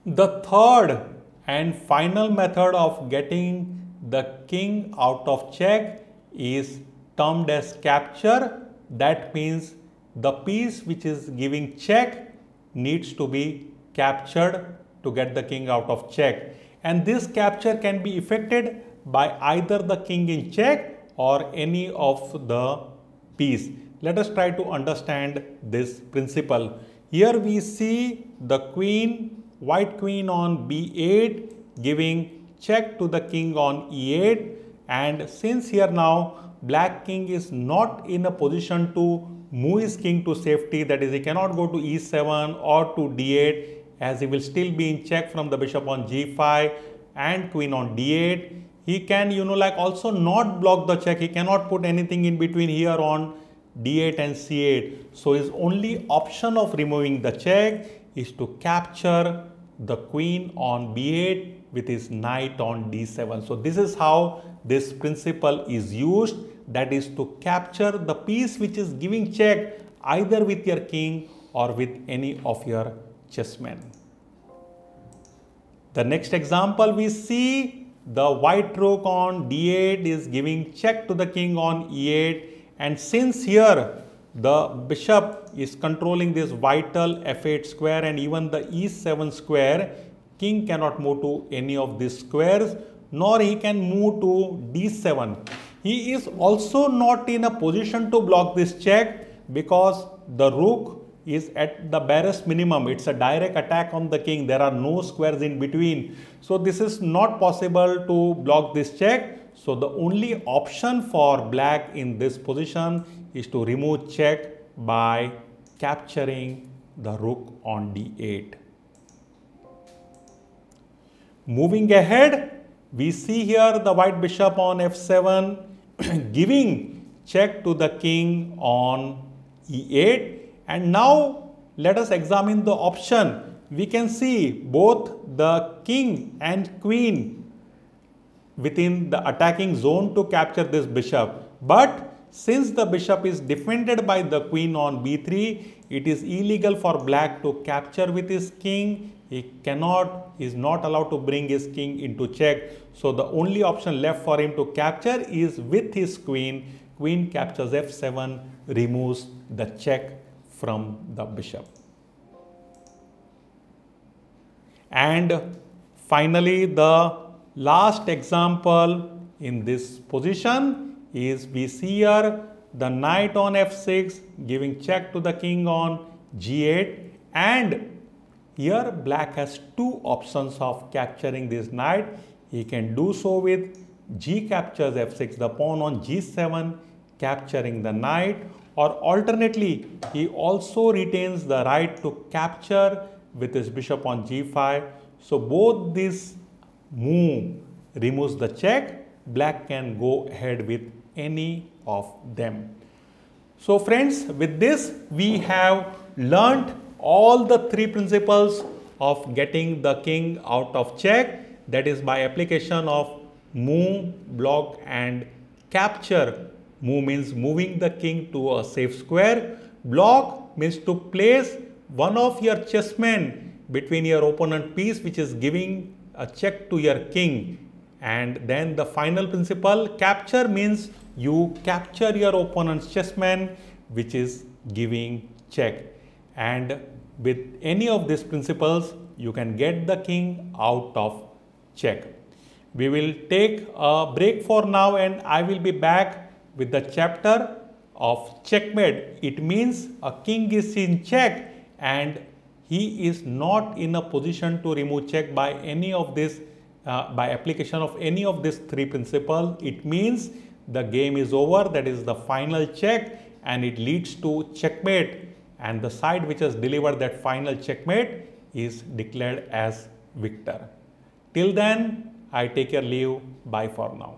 The third and final method of getting the king out of check is termed as capture. That means the piece which is giving check needs to be captured to get the king out of check. And this capture can be effected by either the king in check or any of the piece. Let us try to understand this principle. Here we see the queen, white queen on b8 giving check to the king on e8, and since here now black king is not in a position to move his king to safety, that is he cannot go to e7 or to d8 as he will still be in check from the bishop on g5 and queen on d8. He can also not block the check, he cannot put anything in between here on d8 and c8. So his only option of removing the check is to capture the queen on b8 with his knight on d7. So this is how this principle is used, that is to capture the piece which is giving check either with your king or with any of your chessmen. The next example we see the white rook on d8 is giving check to the king on e8, and since here the bishop is controlling this vital f8 square and even the e7 square, king cannot move to any of these squares, nor he can move to d7. He is also not in a position to block this check because the rook is at the barest minimum. It's a direct attack on the king. There are no squares in between. So this is not possible to block this check. So the only option for black in this position is to remove check by capturing the rook on d8. Moving ahead, we see here the white bishop on f7 giving check to the king on e8. And now let us examine the option. We can see both the king and queen within the attacking zone to capture this bishop. But since the bishop is defended by the queen on b3, it is illegal for black to capture with his king. He is not allowed to bring his king into check. So the only option left for him to capture is with his queen. Queen captures f7, removes the check from the bishop. And finally, the last example in this position is we see here the knight on f6 giving check to the king on g8, and here black has two options of capturing this knight. He can do so with g captures f6, the pawn on g7 capturing the knight, or alternately he also retains the right to capture with his bishop on g5. So both this move removes the check. Black can go ahead with any of them. So friends, with this we have learnt all the three principles of getting the king out of check, that is by application of move, block and capture. Move means moving the king to a safe square. Block means to place one of your chessmen between your opponent piece which is giving a check to your king. And then the final principle, capture, means you capture your opponent's chessman which is giving check. And with any of these principles, you can get the king out of check. We will take a break for now and I will be back with the chapter of checkmate. It means a king is in check and he is not in a position to remove check by any of this, by application of any of these three principles. It means the game is over, that is the final check, and it leads to checkmate, and the side which has delivered that final checkmate is declared as victor. Till then, I take your leave. Bye for now.